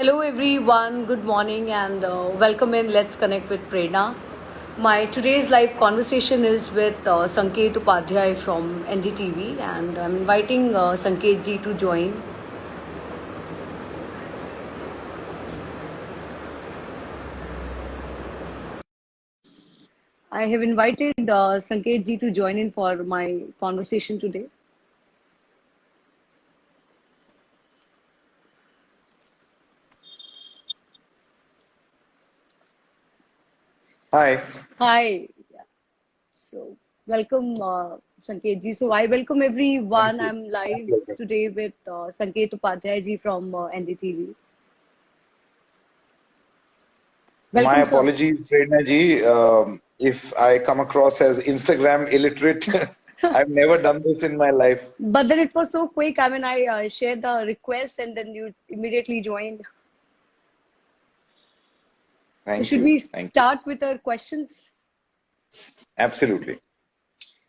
Hello everyone, good morning and welcome in Let's Connect with Prerna. My today's live conversation is with Sanket Upadhyay from NDTV and I'm inviting Sanket ji to join. I have invited Sanket ji to join in for my conversation today. Hi. Hi, so welcome Sanket ji. So I welcome Thank everyone. you. I'm My live pleasure. today with Sanket Upadhyay ji from NDTV. My Welcome, sir. apologies, Prerna ji, if I come across as Instagram illiterate. I've never done this in my life. But then it was so quick. I mean, I shared the request and then you immediately joined. So Thank should you. we Thank you. start with our questions? Absolutely.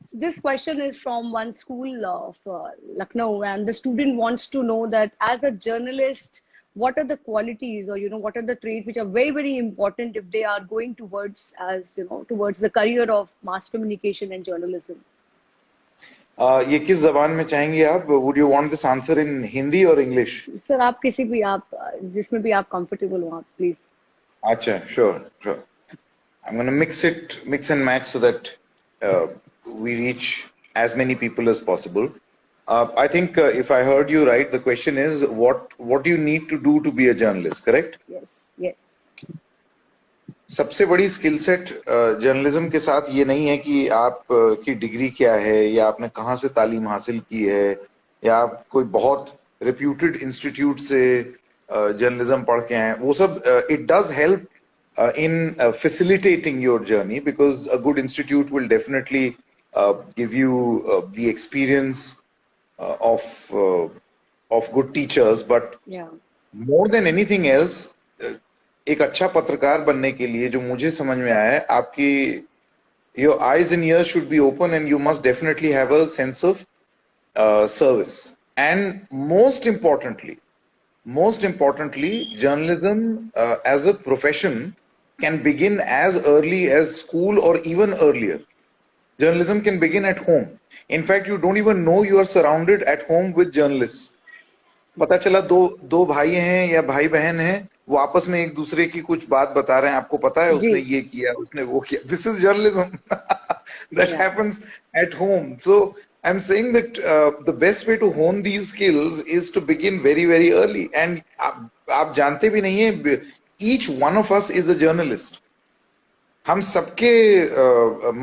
So this question is from one school of Lucknow, and the student wants to know that as a journalist, what are the qualities or what are the traits which are very very important if they are going towards towards the career of mass communication and journalism. ये किस जबान में चाहेंगे आप? Would you want this answer in Hindi or English? Sir आप किसी भी आप जिसमें भी आप कंफर्टेबल हो आप please. Acha, sure, sure. I'm going to mix and match so that uh, we reach as many people as possible. I think if I heard you right, the question is what do you need to do to be a journalist, correct? Yes, yes. सबसे बड़ी skill set journalism के साथ ये नहीं है कि आप की डिग्री क्या है या आपने कहाँ से तालीम हासिल की है या आप कोई बहुत रिप्यूटेड इंस्टीट्यूट से जर्नलिज्म पढ़ के आए. वो सब it does help in facilitating your journey because a good institute will definitely give you the experience of good teachers, but Yeah. more than anything else, एक अच्छा पत्रकार बनने के लिए जो मुझे समझ में आया है, आपकी your eyes and ears should be open and you must definitely have a sense of service. And most importantly, journalism as a profession can begin as early as school or even earlier. Journalism can begin at home. In fact, you don't even know you are surrounded at home with journalists. पता चला दो दो भाई हैं या भाई बहन हैं, वो आपस में एक दूसरे की कुछ बात बता रहे हैं. आपको पता है जी. उसने ये किया, उसने वो किया. This is journalism that Yeah. happens at home. So I'm saying that the best way to hone these skills is to begin very very early. And आप जानते भी नहीं है, each one of us is a journalist. हम सबके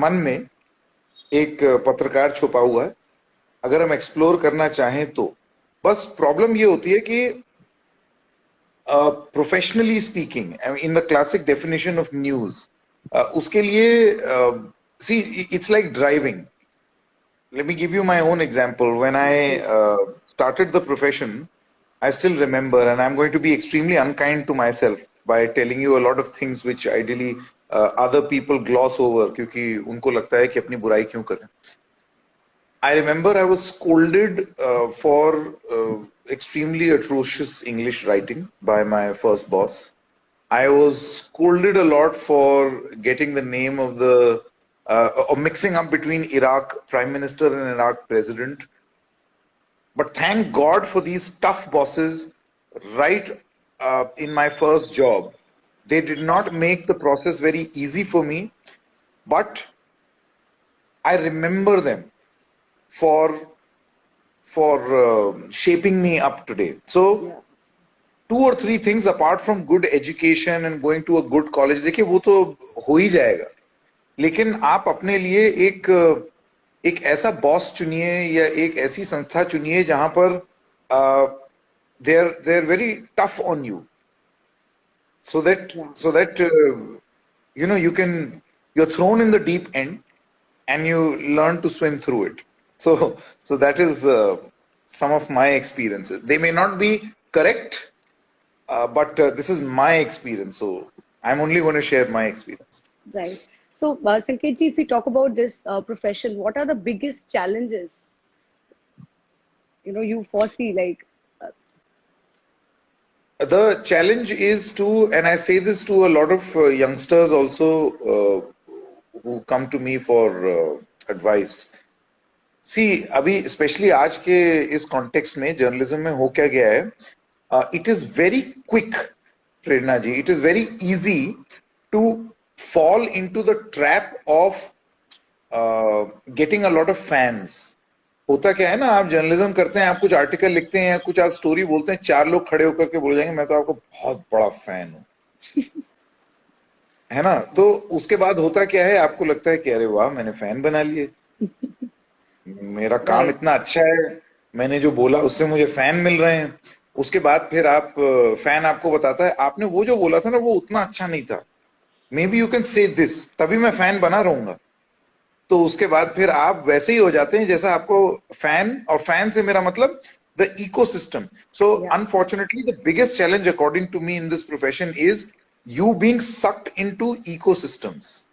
मन में एक पत्रकार छुपा हुआ है. अगर हम एक्सप्लोर करना चाहें तो बस प्रॉब्लम ये होती है कि professionally speaking in the classic definition of news, उसके लिए see it's like driving. Let me give you my own example. When I started the profession, I still remember, and I'm going to be extremely unkind to myself by telling you a lot of things which ideally other people gloss over क्योंकि उनको लगता है कि अपनी बुराई क्यों करें. I remember I was scolded for extremely atrocious English writing by my first boss. I was scolded a lot for getting the name of the or mixing up between Iraq Prime Minister and Iraq President. But thank God for these tough bosses right in my first job. They did not make the process very easy for me, but I remember them for shaping me up today. So Yeah. 2 or 3 things apart from good education and going to a good college, देखिए वो तो हो ही जाएगा, लेकिन आप अपने लिए एक ऐसा बॉस चुनिए या एक ऐसी संस्था चुनिए जहां पर they're very tough on you, so that Yeah. you can you're thrown in the deep end and you learn to swim through it. So that is some of my experiences. They may not be correct, but this is my experience, so I'm only going to share my experience. Right. So, Sanket ji, if we talk about this profession, what are the biggest challenges you foresee? Like, The challenge is to, and I say this to a lot of youngsters also who come to me for advice. See, अभी specially आज के इस context में journalism में हो क्या गया है, it is very quick, Prerna ji, it is very easy to fall into the trap of getting a lot of fans. होता क्या है ना, आप जर्नलिज्म करते हैं, आप कुछ आर्टिकल लिखते हैं, कुछ आप स्टोरी बोलते हैं, चार लोग खड़े होकर के बोल जाएंगे मैं तो आपको बहुत बड़ा फैन हूं, है ना। तो उसके बाद होता क्या है, आपको लगता है कि अरे वाह मैंने फैन बना लिए, मेरा काम Right. इतना अच्छा है, मैंने जो बोला उससे मुझे फैन मिल रहे हैं। उसके बाद फिर आप फैन आपको बताता है आपने वो जो बोला था ना वो उतना अच्छा नहीं था, may be you can say this, तभी मैं फैन बना रहूंगा। तो उसके बाद फिर आप वैसे ही हो जाते हैं जैसा आपको फैन, और फैन से मेरा मतलब the ecosystem. So Yeah. Unfortunately the biggest challenge according to me in this profession is you being sucked into ecosystems.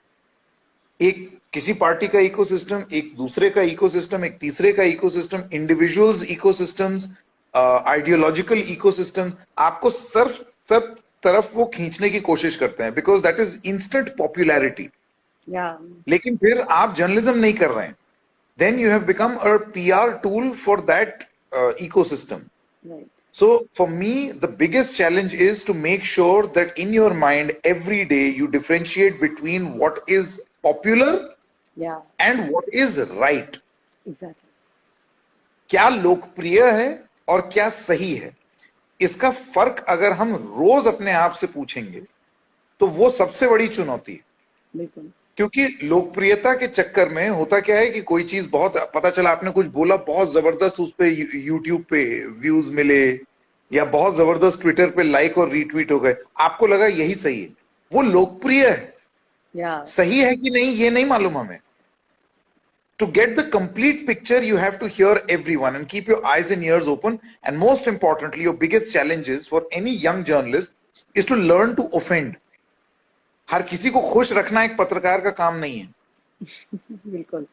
एक किसी पार्टी का इकोसिस्टम, एक दूसरे का इकोसिस्टम, एक तीसरे का ecosystem, individuals ecosystems, ideological ecosystem, आपको सिर्फ सब तरफ वो खींचने की कोशिश करते हैं because that is instant popularity. Yeah. लेकिन फिर आप जर्नलिज्म नहीं कर रहे हैं, then you have become a PR tool for that ecosystem. Right. So for me, the biggest challenge is to make sure that in your mind every day you differentiate between what is popular Yeah. and what is right. Exactly. क्या लोकप्रिय है और क्या सही है, इसका फर्क अगर हम रोज अपने आप से पूछेंगे तो वो सबसे बड़ी चुनौती है। बिल्कुल। क्योंकि लोकप्रियता के चक्कर में होता क्या है कि कोई चीज बहुत पता चला, आपने कुछ बोला बहुत जबरदस्त, उस पे यूट्यूब पे व्यूज मिले, या बहुत जबरदस्त ट्विटर पे लाइक और रीट्वीट हो गए, आपको लगा यही सही है, वो लोकप्रिय है। Yeah. सही है कि नहीं ये नहीं मालूम हमें। To get the complete picture, you have to hear everyone and keep your eyes and ears open. And most importantly, your biggest challenge is for any young journalist is to learn to offend. हर किसी को खुश रखना एक पत्रकार का काम नहीं है। बिल्कुल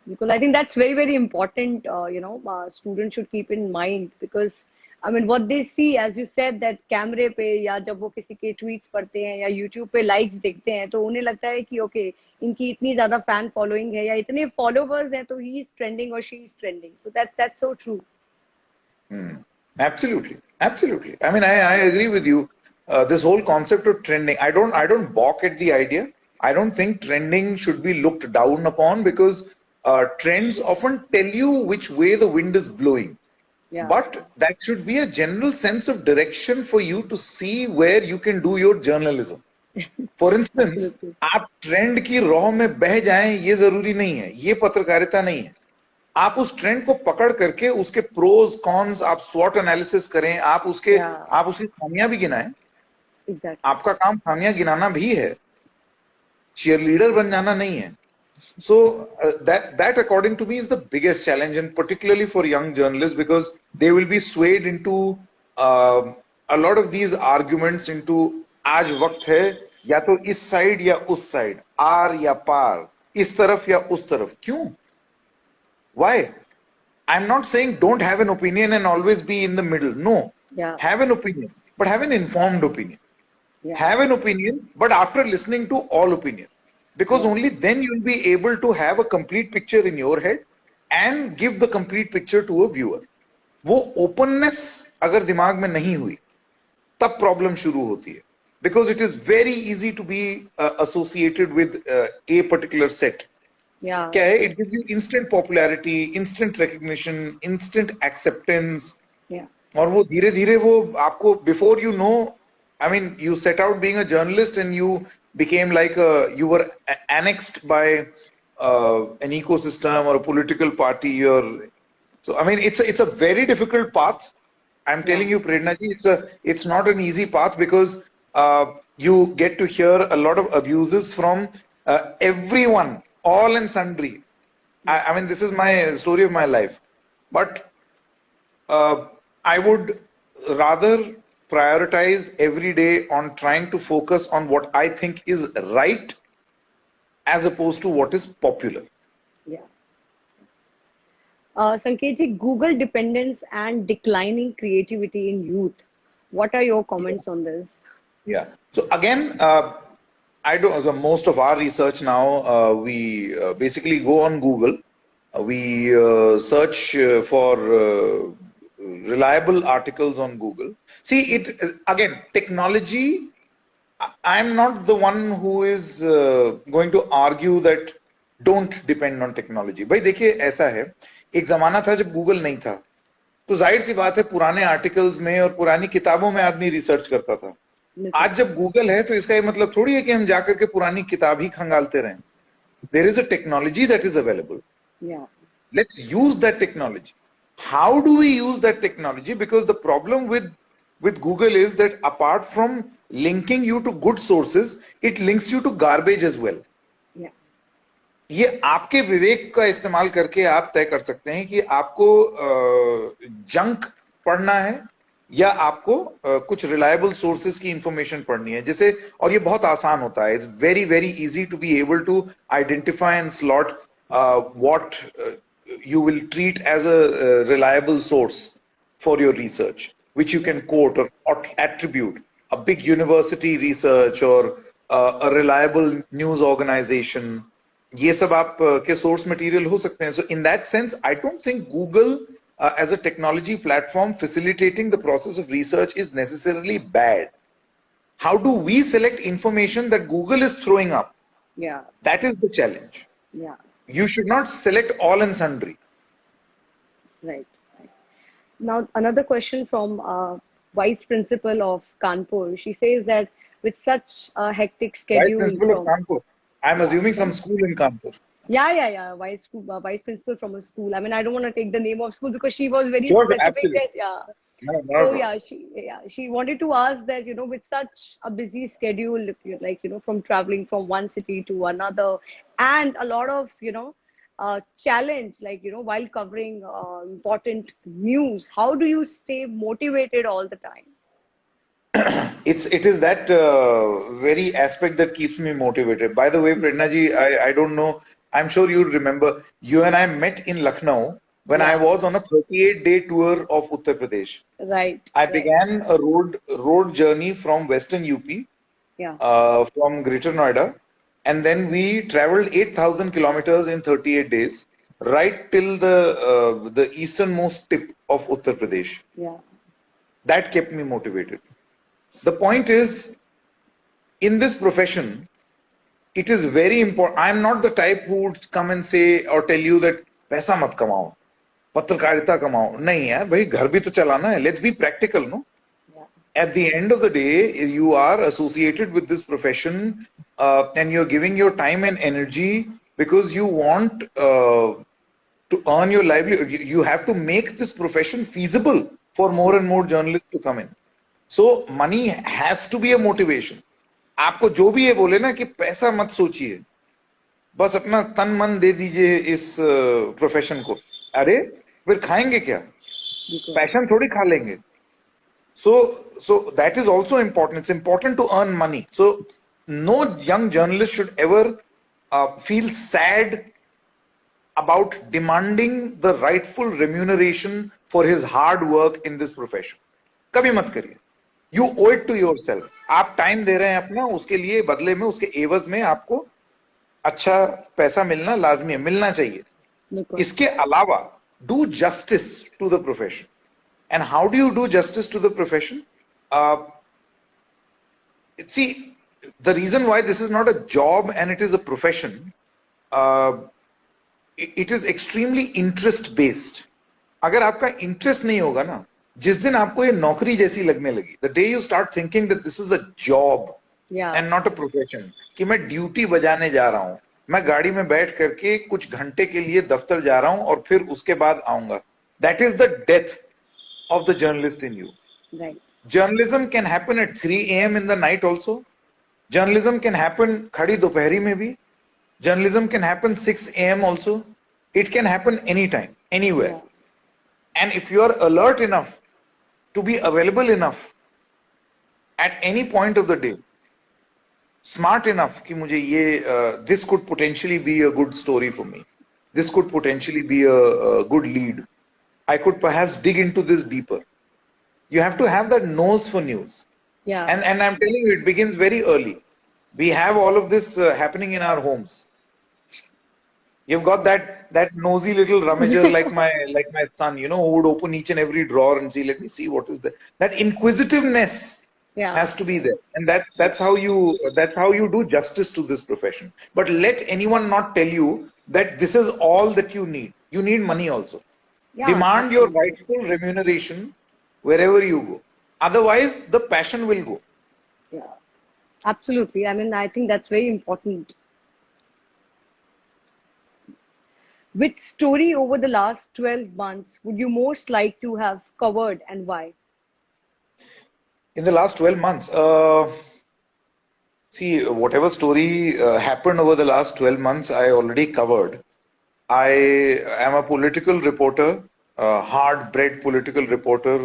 बिल्कुल। I think that's very very important. Students should keep in mind because I mean what they see, as you said, that कैमरे पे या जब वो किसी के ट्वीट्स पढ़ते हैं या यूट्यूब पे लाइक्स देखते हैं तो उन्हें लगता है कि ओके इनकी इतनी ज्यादा फैन फॉलोइंग है या इतने फॉलोवर्स हैं तो ही इज ट्रेंडिंग और she is trending. So that's so true. Absolutely, absolutely. I mean, I agree with you. This whole concept of trending, I don't balk at the idea. I don't think trending should be looked down upon because trends often tell you which way the wind is blowing. Yeah. But that should be a general sense of direction for you to see where you can do your journalism. For instance, Absolutely. आप trend की raw में बह जाएं ये जरूरी नहीं है, ये पत्रकारिता नहीं है। आप उस ट्रेंड को पकड़ करके उसके प्रोज कॉन्स आप स्वॉट एनालिसिस करें, Yeah. आप उसकी खामियां भी गिनाएं। Exactly. आपका काम खामियां गिनाना भी है, चीयर लीडर बन जाना नहीं है। So that according to me is the biggest challenge, and particularly for young journalists because they will be swayed into a lot of these arguments into आज वक्त है या तो इस साइड या उस साइड, आर या पार, इस तरफ या उस तरफ। क्यों? Why? I'm not saying don't have an opinion and always be in the middle. No, Yeah. have an opinion, but have an informed opinion. Yeah. Have an opinion, but after listening to all opinion, because Yeah. only then you'll be able to have a complete picture in your head and give the complete picture to a viewer. वो openness अगर दिमाग में नहीं हुई तब problem शुरू होती है, because it is very easy to be associated with a particular set. Yeah. क्या है, it gives you instant popularity, instant recognition, instant acceptance, Yeah. और वो धीरे धीरे वो आपको before you know, I mean you set out being a journalist and you became like you were annexed by an ecosystem or a political party, or so I mean it's a very difficult path. I'm telling you, Prerna ji, it's not an easy path because you get to hear a lot of abuses from everyone, all and sundry. I mean, this is my story of my life, but I would rather prioritize every day on trying to focus on what I think is right as opposed to what is popular. Yeah. Sanket ji, Google dependence and declining creativity in youth. What are your comments on this? Yeah. So again, I don't. So most of our research now, we basically go on Google. We search for reliable articles on Google. See, it again, technology. I'm not the one who is going to argue that don't depend on technology. भाई देखिए ऐसा है, एक जमाना था जब Google नहीं था, तो जाहिर सी बात है पुराने आर्टिकल्स में और पुरानी किताबों में आदमी रिसर्च करता था। आज जब गूगल है तो इसका ये मतलब थोड़ी है कि हम जाकर के पुरानी किताब ही खंगालते रहें। There is a technology that is available. Yeah. Let's use that technology. How do we use that technology? Because the problem with Google is that apart from linking you to good sources, it links you to garbage as well. Yeah. ये आपके विवेक का इस्तेमाल करके आप तय कर सकते हैं कि आपको जंक पढ़ना है या आपको कुछ रिलायबल सोर्सेज की इंफॉर्मेशन पढ़नी है, जैसे, और ये बहुत आसान होता है. It's very very easy to be able to identify and slot what you will treat as a reliable source for your research, which you can quote or attribute a big university research or a reliable news organization. ये सब आप के source material हो सकते हैं. So in that sense, I don't think Google as a technology platform facilitating the process of research is necessarily bad. How do we select information that Google is throwing up? Yeah. That is the challenge. Yeah. You should not select all and sundry. Right. Now, another question from Vice Principal of Kanpur. She says that with such a hectic schedule, Vice Principal of Kanpur. I'm assuming some school in Kanpur. Yeah. Vice Principal from a school. I mean, I don't want to take the name of school because she was very Sure, specific. absolutely. That, yeah. No, So she wanted to ask that, with such a busy schedule, like, from traveling from one city to another, and a lot of, challenge, like, while covering important news, how do you stay motivated all the time? It is that very aspect that keeps me motivated. By the way, Prerna ji, I don't know. I'm sure you remember. You and I met in Lucknow when I was on a 38-day tour of Uttar Pradesh. Right. I began a road journey from Western UP, from Greater Noida, and then we traveled 8,000 kilometers in 38 days, right till the easternmost tip of Uttar Pradesh. Yeah. That kept me motivated. The point is, in this profession, it is very important. I'm not the type who would come and say or tell you that पैसा मत कमाओ, पत्रकारिता कमाओ. नहीं यार, भाई घर भी तो चलाना है. Let's be practical, no? At the end of the day, you are associated with this profession and you're giving your time and energy because you want to earn your livelihood. You have to make this profession feasible for more and more journalists to come in. So money has to be a motivation. आपको जो भी ये बोले ना कि पैसा मत सोचिए, बस अपना तन मन दे दीजिए इस प्रोफेशन को. अरे फिर खाएंगे क्या? पैशन थोड़ी खा लेंगे. So that is also important. It's important to earn money. So no young journalist should ever feel sad about demanding the rightful remuneration for his hard work in this profession. कभी मत करिए. You owe it to yourself. आप time दे रहे हैं अपना, उसके लिए बदले में, उसके एवज में आपको अच्छा पैसा मिलना लाजमी है, मिलना चाहिए. इसके अलावा do justice to the profession. And how do you do justice to the profession? See, the reason why this is not a job and it is a profession, it is extremely interest based. अगर आपका interest नहीं होगा ना, जिस दिन आपको ये नौकरी जैसी लगने लगी, the day you start thinking that this is a job and not a profession, कि मैं ड्यूटी बजाने जा रहा हूं, मैं गाड़ी में बैठ करके कुछ घंटे के लिए दफ्तर जा रहा हूं और फिर उसके बाद आऊंगा, that is the death of the journalist in you. Right. Journalism can happen at 3 a.m. in the night also. Journalism can happen khadi dopahari mein bhi. Journalism can happen 6 a.m. also. It can happen anytime, anywhere. Yeah. And if you are alert enough to be available enough at any point of the day, smart enough कि मुझे ये this could potentially be a good story for me. This could potentially be a good lead. I could perhaps dig into this deeper. You have to have that nose for news. Yeah. And I'm telling you, it begins very early. We have all of this happening in our homes. You've got that nosy little rummager like my son, you know, who would open each and every drawer and see, let me see what is there. That inquisitiveness Yeah. has to be there, and Yeah. that's how you do justice to this profession. But let anyone not tell you that this is all that you need. You need money also. Yeah, Demand your absolutely. rightful remuneration wherever you go. Otherwise, the passion will go. Yeah, absolutely. I mean, I think that's very important. Which story over the last 12 months would you most like to have covered and why? In the last 12 months, see, whatever story happened over the last 12 months, I already covered. I am a political reporter, a hard-bred political reporter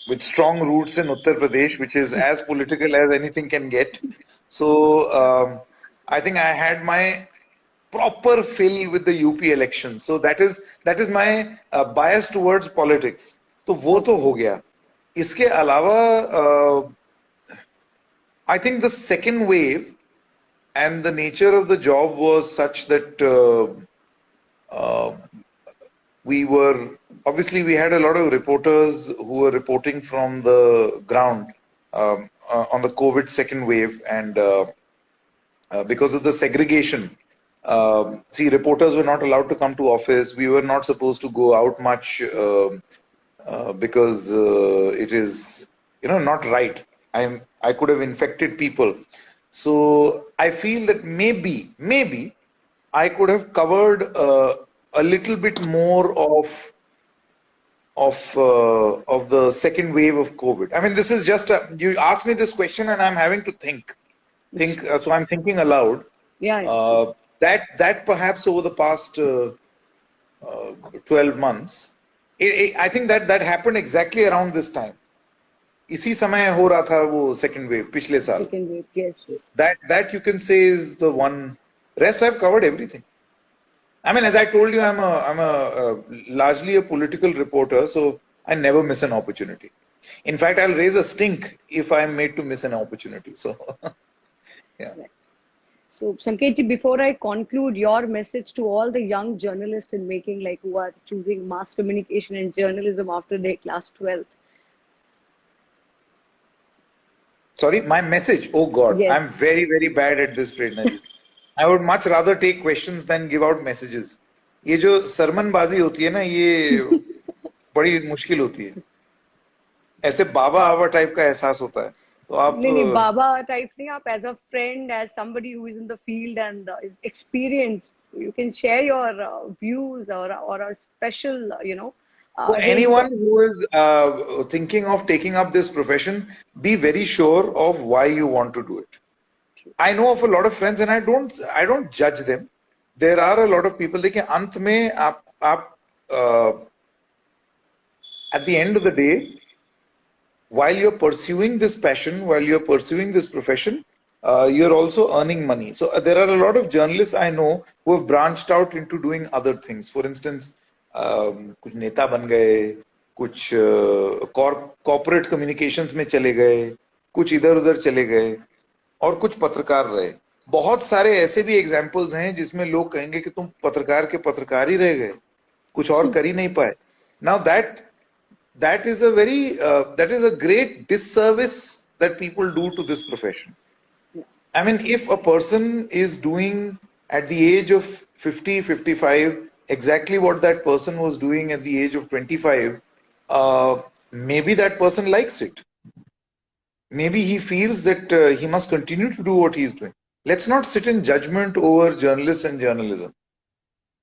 with strong roots in Uttar Pradesh, which is as political as anything can get. So I think I had my proper fill with the UP election. So that is my bias towards politics. तो वो तो Okay. हो गया. इसके अलावा I think the second wave and the nature of the job was such that uh, we were we had a lot of reporters who were reporting from the ground on the COVID second wave, and because of the segregation. See, reporters were not allowed to come to office. We were not supposed to go out much because it is, not right. I could have infected people. So I feel that maybe I could have covered a little bit more of the second wave of COVID. I mean, this is just you asked me this question, and I'm having to think. So I'm thinking aloud. Yeah, yeah. Uh, that perhaps over the past 12 months, I think that happened exactly around this time. इसी समय हो रहा था वो second wave पिछले साल. Second wave, yes. That you can say is the one. Rest I've covered everything. I mean, as I told you, I'm a largely a political reporter, so I never miss an opportunity. In fact, I'll raise a stink if I'm made to miss an opportunity. So, yeah. Right. So, Sanketji, before I conclude, your message to all the young journalists in making, like who are choosing mass communication and journalism after their class 12. Sorry, my message. Oh God, Yes. I'm very, very bad at this, Prerna ji. I would much rather take questions than give out messages. ये जो सरमनबाजी होती है ना, ये बड़ी मुश्किल होती है. ऐसे बाबा आवा टाइप का एहसास होता है. तो आप नहीं बाबा टाइप नहीं आप as a friend as somebody who is in the field and is experienced you can share your views or a special for hint. anyone who is thinking of taking up this profession, be very sure of why you want to do it. I know of a lot of friends, and I don't judge them. There are a lot of people. देखिए अंत में आप at the end of the day, while you're pursuing this passion, while you're pursuing this profession, you're also earning money. So there are a lot of journalists I know who have branched out into doing other things. For instance, कुछ नेता बन गए, कुछ corporate communications में चले गए, कुछ इधर उधर चले गए, और कुछ पत्रकार रहे. बहुत सारे ऐसे भी एग्जाम्पल्स हैं जिसमें लोग कहेंगे कि तुम पत्रकार के पत्रकार ही रह गए, कुछ और कर ही नहीं पाए. Now that is a great disservice that people do to this profession. I mean, if a person is doing at the age of 50, 55, exactly what that person was doing at the age of 25, maybe that person likes it. Maybe he feels that he must continue to do what he is doing. Let's not sit in judgment over journalists and journalism.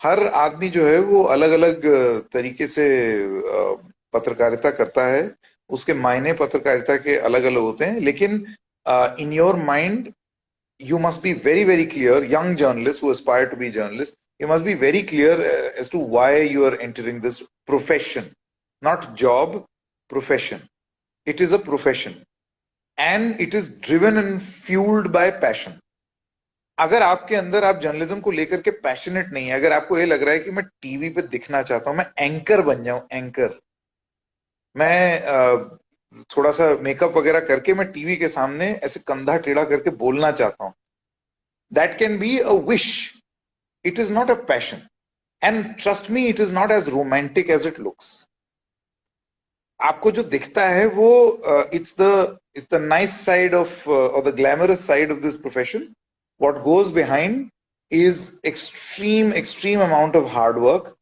हर आदमी जो है वो अलग अलग तरीके से पत्रकारिता करता है, उसके मायने पत्रकारिता के अलग अलग होते हैं, लेकिन in your mind you must be very, very clear. Young journalists who aspire to be journalists, you must be very clear as to why you are entering this profession. Not job, profession. It is a profession, and it is driven and fueled by passion. अगर आपके अंदर आप journalism को लेकर के passionate नहीं है, अगर आपको ये लग रहा है कि मैं टीवी पे दिखना चाहता हूं, मैं एंकर बन जाऊं, एंकर, मैं थोड़ा सा मेकअप वगैरह करके मैं टीवी के सामने ऐसे कंधा टेढ़ा करके बोलना चाहता हूँ. That can be a wish. It is not a passion. And trust me, it is not as romantic as it looks. आपको जो दिखता है वो it's the nice side of or the glamorous side of this profession. What goes behind is extreme amount of hard work.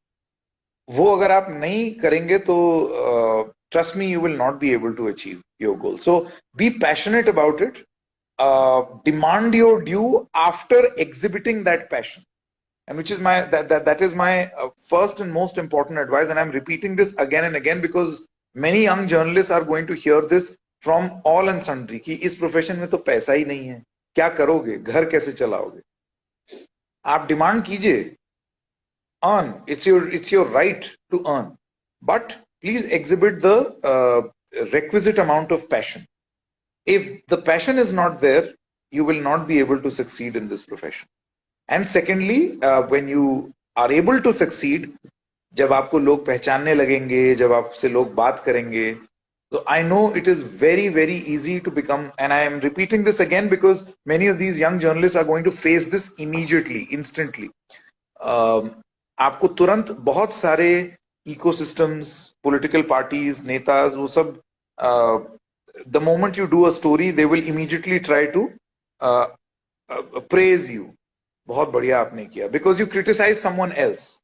वो अगर आप नहीं करेंगे तो trust me, you will not be able to achieve your goal. So be passionate about it. Demand your due after exhibiting that passion, and which is that is my first and most important advice. And I'm repeating this again and again because many young journalists are going to hear this from all and sundry कि इस profession में तो पैसा ही नहीं है, क्या करोगे, घर कैसे चलाओगे. आप डिमांड कीजिए, earn. It's your right to earn, but please exhibit the requisite amount of passion. If the passion is not there, you will not be able to succeed in this profession. And secondly, when you are able to succeed, जब आपको लोग पहचानने लगेंगे, जब आपसे लोग बात करेंगे, so I know it is very easy to become, and I am repeating this again because many of these young journalists are going to face this immediately, instantly. आपको तुरंत बहुत सारे ecosystems, political parties, नेताज, वो सब the moment you do a story, they will immediately try to praise you. बहुत बढ़िया आपने किया, because you criticize someone else.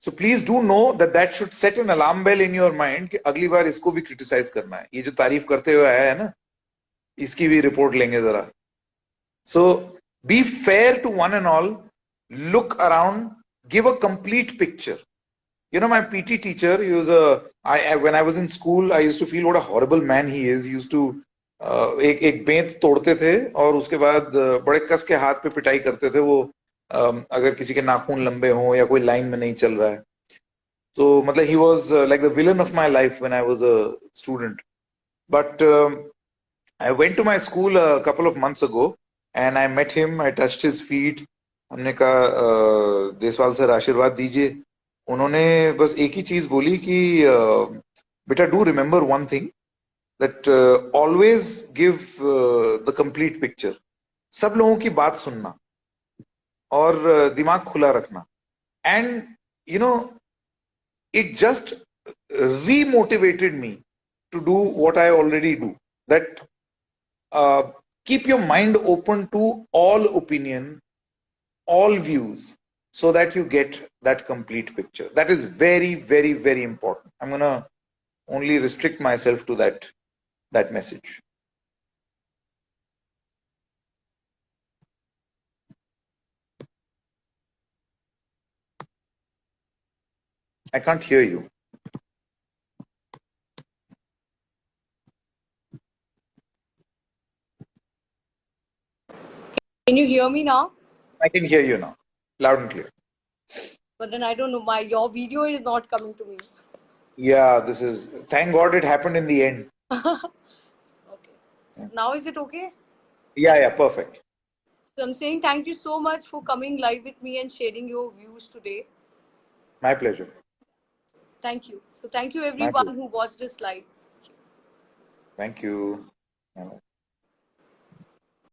So please do know that should set an alarm bell in your mind कि अगली बार इसको भी criticize करना है. ये जो तारीफ करते हुए आया है ना, इसकी भी रिपोर्ट लेंगे जरा. So be fair to one and all. Look around. Give a complete picture. You know, my PT teacher, he was when I was in school, I used to feel what a horrible man he is. He used to एक बेंत तोड़ते थे और उसके बाद बड़े कस के हाथ पे पिटाई करते थे वो, अगर किसी के नाखून लंबे हों या कोई लाइन में नहीं चल रहा है. तो मतलब he was like the villain of my life when I was a student. But I went to my school a couple of months ago and I met him. I touched his feet. हमने कहा Deswal sir आशीर्वाद दीजिए. उन्होंने बस एक ही चीज बोली कि बेटा do remember one thing, that always give the complete picture. सब लोगों की बात सुनना और दिमाग खुला रखना. And you know, it just remotivated me to do what I already do. That keep your mind open to all opinion, all views, so that you get that complete picture. That is very important. I'm gonna only restrict myself to that message. I can't hear you. Can you hear me now? I can hear you now, loud and clear. But then I don't know, your video is not coming to me. Yeah, thank God it happened in the end. Okay. So now is it okay? Yeah, perfect. So I'm saying thank you so much for coming live with me and sharing your views today. My pleasure. Thank you. So thank you everyone who watched this live. Thank you.